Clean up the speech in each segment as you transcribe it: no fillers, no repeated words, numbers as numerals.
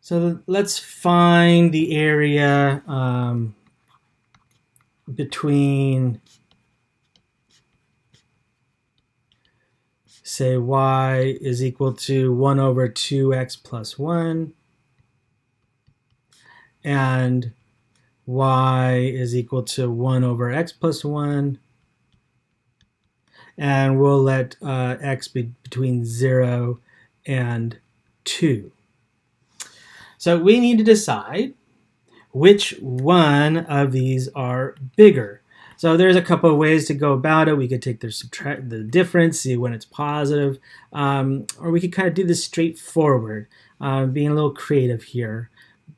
So let's find the area between, say, y is equal to 1 over 2x plus 1 and y is equal to 1 over x plus 1, and we'll let x be between 0 and 2. So we need to decide which one of these are bigger. So there's a couple of ways to go about it. We could take the difference, see when it's positive, or we could kind of do this straightforward, being a little creative here.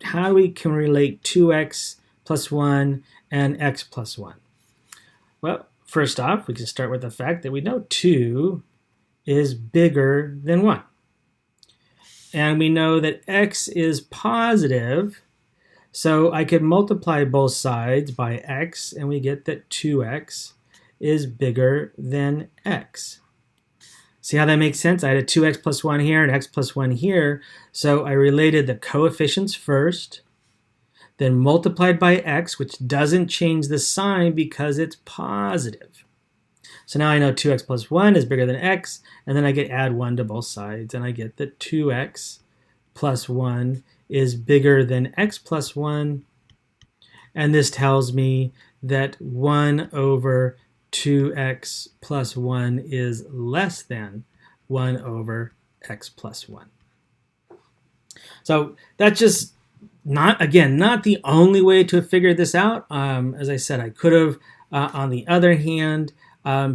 How can we relate 2x plus 1 and x plus 1? Well, first off, we can start with the fact that we know 2 is bigger than 1. And we know that x is positive, so I could multiply both sides by x, and we get that 2x is bigger than x. See how that makes sense? I had a 2x plus 1 here and x plus 1 here, so I related the coefficients first, then multiplied by x, which doesn't change the sign because it's positive. So now I know 2x plus 1 is bigger than x, and then I get add 1 to both sides, and I get that 2x plus 1 is bigger than x plus 1, and this tells me that 1 over 2x plus 1 is less than 1 over x plus 1. So that's just not the only way to figure this out. As I said, I could have, on the other hand,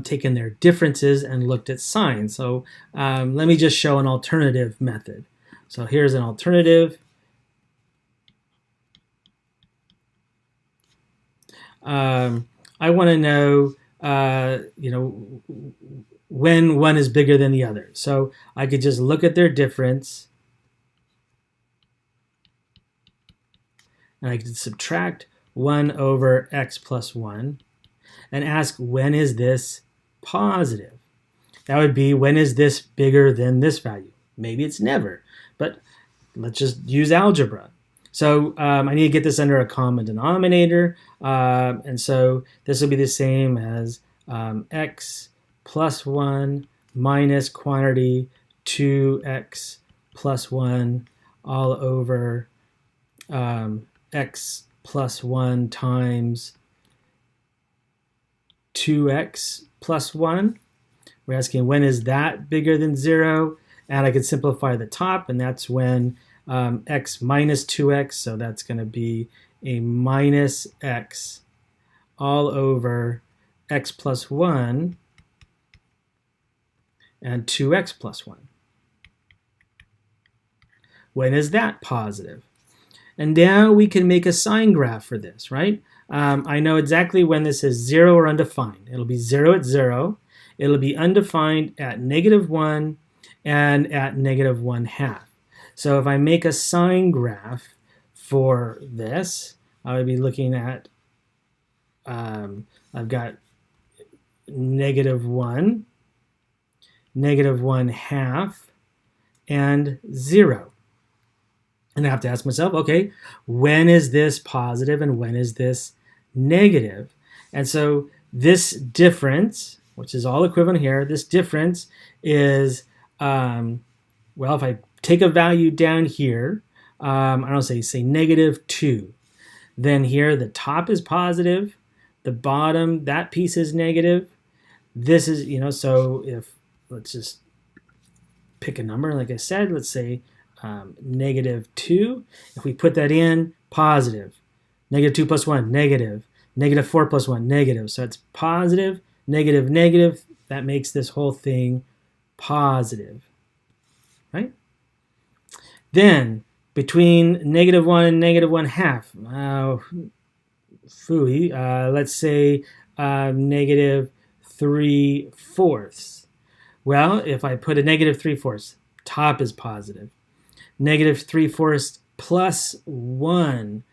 taken their differences and looked at signs. So let me just show an alternative method. So here's an alternative. I want to know, when one is bigger than the other. So I could just look at their difference, and I could subtract 1 over x plus 1 and ask, when is this positive? That would be, when is this bigger than this value? Maybe it's never, but let's just use algebra. So I need to get this under a common denominator, and so this will be the same as x plus 1 minus quantity 2x plus 1 all over x plus 1 times 2x plus 1. We're asking, when is that bigger than 0? And I can simplify the top, and that's when x minus 2x, so that's going to be a minus x all over x plus 1 and 2x plus 1. When is that positive? And now we can make a sign graph for this, right? I know exactly when this is 0 or undefined. It'll be 0 at 0. It'll be undefined at -1 and at -1/2. So if I make a sign graph for this, I would be looking at, I've got -1, -1/2, and 0. And I have to ask myself, okay, when is this positive and when is this negative? And so this difference, which is all equivalent here, this difference is, well, if I take a value down here, I don't say -2, then here the top is positive, the bottom, that piece is negative. This is, so if, let's just pick a number, like I said, let's say -2. If we put that in, positive. -2 plus 1, negative. -4 plus 1, negative. So it's positive, negative, negative. That makes this whole thing positive, right? Then, between -1 and -1/2, let's say -3/4. Well, if I put a -3/4, top is positive. -3/4 plus 1,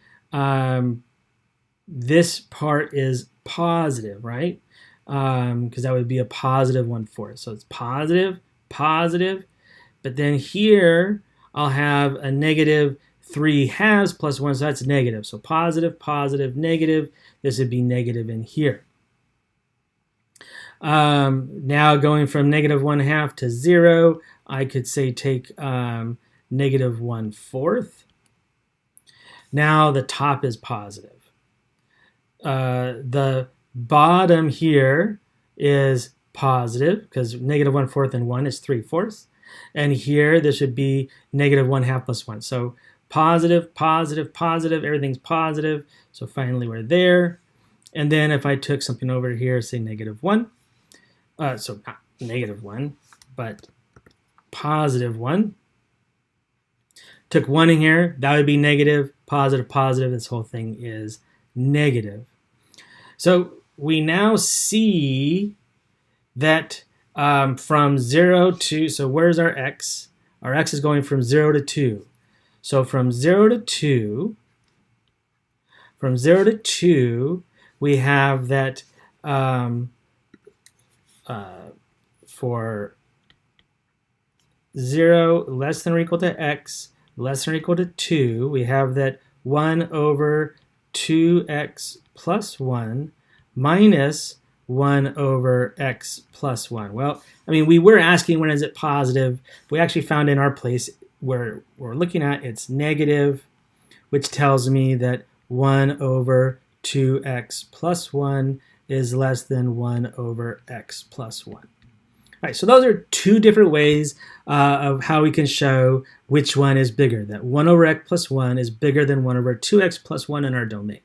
this part is positive, right? Because that would be a positive 1/4. So it's positive, positive, but then here I'll have a 3 halves plus 1, so that's negative. So positive, positive, negative. This would be negative in here. Now going from negative 1/2 to 0, I could say take negative 1/4. Now the top is positive. The bottom here is positive because negative 1/4 and 1 is 3/4. And here this would be negative 1/2 plus 1. So positive, positive, positive, everything's positive. So finally we're there. And then if I took something over here, say negative 1, so not negative 1, but positive 1. Took 1 in here, that would be negative, positive, positive. This whole thing is negative. So we now see that from 0 to, so where's our x? Our x is going from 0 to 2. So from 0 to 2, we have that for 0 less than or equal to x less than or equal to 2, we have that 1 over 2x plus 1 minus 1 over x plus 1. Well, I mean, we were asking when is it positive. We actually found in our place where we're looking at it's negative, which tells me that 1 over 2x plus 1 is less than 1 over x plus 1. All right, so those are two different ways of how we can show which one is bigger, that 1 over x plus 1 is bigger than 1 over 2x plus 1 in our domain.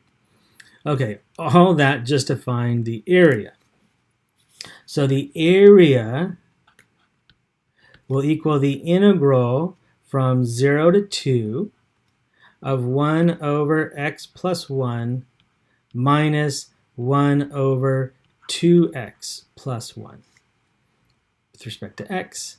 Okay, all that just to find the area. So the area will equal the integral from 0 to 2 of 1 over x plus 1 minus 1 over 2x plus 1 with respect to x.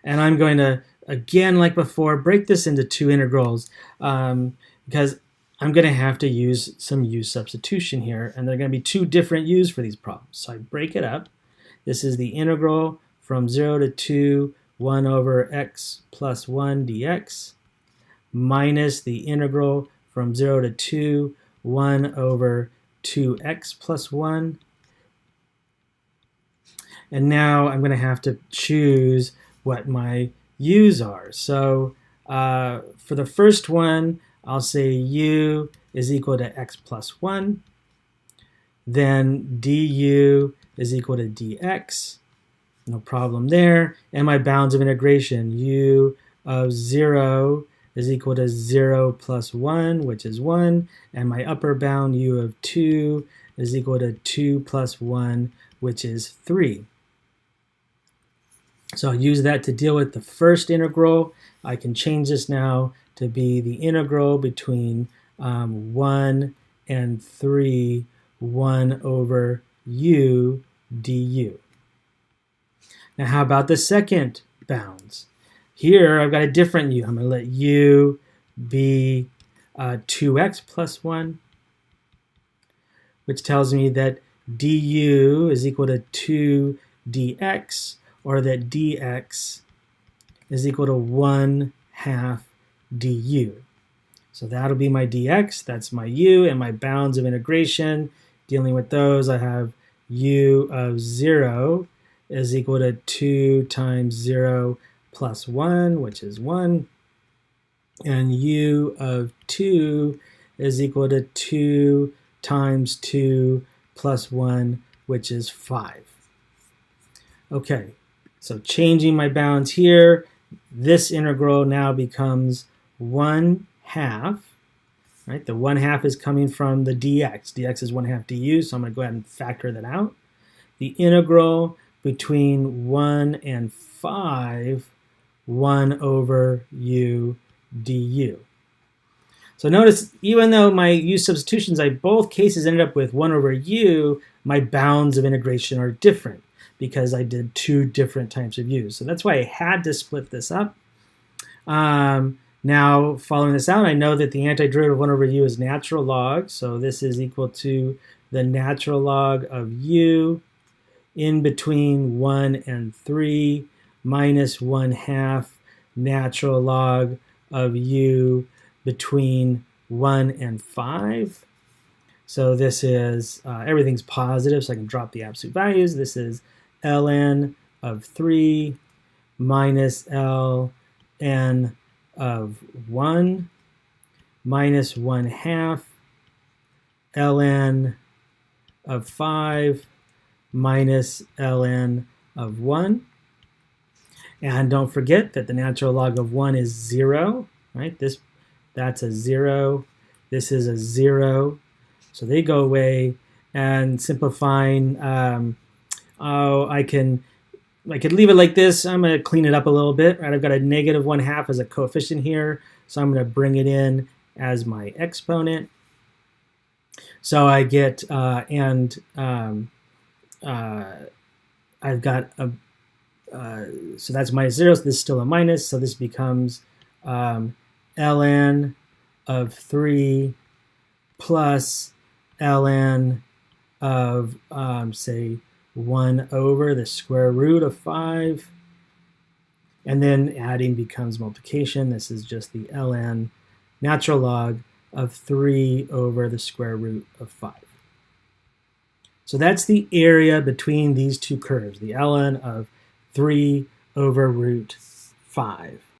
And I'm going to, again, like before, break this into two integrals because I'm going to have to use some u substitution here, and there are going to be two different u's for these problems. So I break it up. This is the integral from 0 to 2, 1 over x plus 1 dx, minus the integral from 0 to 2, 1 over 2x plus 1. And now I'm going to have to choose what my u's are. So for the first one, I'll say u is equal to x plus 1. Then du is equal to dx. No problem there. And my bounds of integration, u of 0 is equal to 0 plus 1, which is 1. And my upper bound, u of 2, is equal to 2 plus 1, which is 3. So I'll use that to deal with the first integral. I can change this now to be the integral between 1 and 3, 1 over u du. Now how about the second bounds? Here I've got a different u. I'm going to let u be 2x plus 1, which tells me that du is equal to 2 dx, or that dx is equal to 1/2 du. So that'll be my dx, that's my u, and my bounds of integration. Dealing with those, I have u of 0 is equal to 2 times 0 plus 1, which is 1. And u of 2 is equal to 2 times 2 plus 1, which is 5. Okay, so changing my bounds here, this integral now becomes 1/2. Right? The 1/2 is coming from the dx. dx is 1/2 du, so I'm going to go ahead and factor that out. The integral between 1 and 5, 1 over u du. So notice, even though my u substitutions, both cases ended up with 1 over u, my bounds of integration are different because I did two different types of u's. So that's why I had to split this up. Now, following this out, I know that the antiderivative of 1 over u is natural log. So this is equal to the natural log of u in between 1 and 3 minus 1/2 natural log of u between 1 and 5. So this is, everything's positive, so I can drop the absolute values. This is ln of 3 minus ln of 1 minus 1/2 ln of 5 minus ln of 1. And don't forget that the natural log of 1 is 0, right? That's a 0. This is a 0. So they go away. And simplifying, I could leave it like this. I'm going to clean it up a little bit. Right? I've got a negative 1/2 as a coefficient here. So I'm going to bring it in as my exponent. So I get, I've got a, so that's minus 0, so this is still a minus, so this becomes ln of 3 plus ln of, say, 1 over the square root of 5. And then adding becomes multiplication. This is just the ln natural log of 3 over the square root of 5. So that's the area between these two curves, the ln of 3 over root 5.